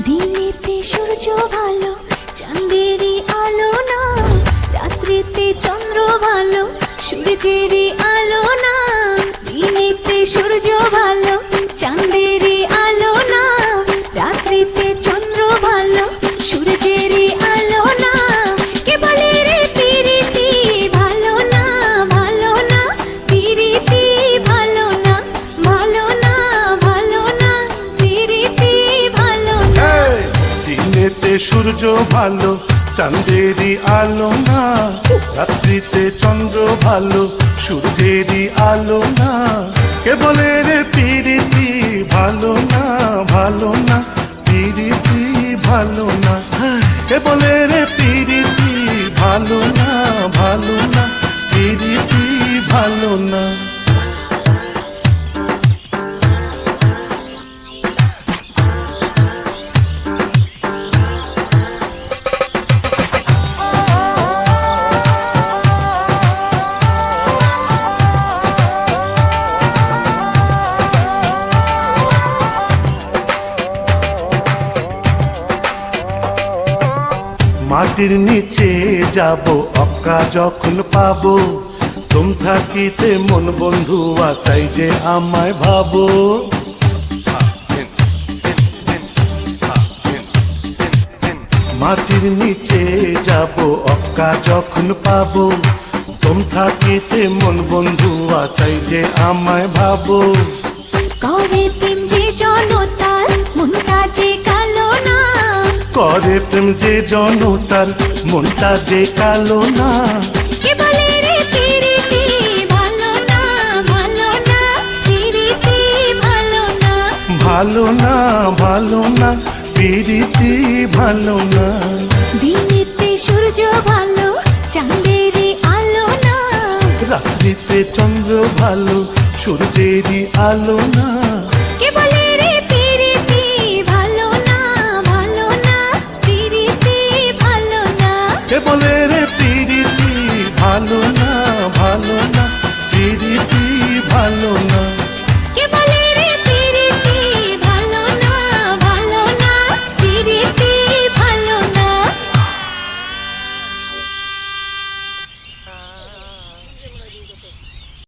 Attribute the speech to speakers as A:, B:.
A: দিনেতে সূর্য ভালো চাঁদেরই আলো না, রাত্রিতে চন্দ্র ভালো সূর্যেরই আলো না। দিনেতে সূর্য ভালো চাঁদেরই আলো না, রাত্রিতে চন্দ্র ভালো সূর্যেরই আলো না। কে বলে রে পিরিতি ভালো না, ভালো না, পিরিতি ভালো না, ভালো না, ভালো না, পিরিতি ভালো না।
B: দিনেতে সূর্য ভালো চাঁদেরই আলো না, রাত্রিতে চন্দ্র ভালো সূর্যেরই আলো না। কে বলে রে পিরিতি ভালো না, ভালো না, পিরিতি ভালো না। কে বলে রে পিরিতি ভালো না, ভালো না, পিরিতি ভালো না। মাটির নিচে যাব অক্কা যখন পাবো, তুম থাকিতে মন বন্ধু চাই যে আমায় ভাবো। মাটির নিচে যাব অক্কা যখন পাবো, তুম থাকিতে মন বন্ধু চাই যে আমায় ভাবো।
A: করে প্রেম যে জনতার মনটা যে কালো না,
B: করে প্রেম যে জনতার মনটা যে কালো না।
A: কে বলে রে পিরিতি ভালো না, ভালো না, পিরিতি ভালো না।
B: ভালো না, ভালো না, পিরিতি ভালো না।
A: দিনেতে সূর্য ভালো চাঁদেরই আলো না,
B: রাত্রিতে চন্দ্র ভালো সূর্যেরই আলো না।
A: কে বলে রে পিরিতি ভালো না, ভালো না, পিরিতি ভালো না।
B: কে বলে রে পিরিতি ভালো না,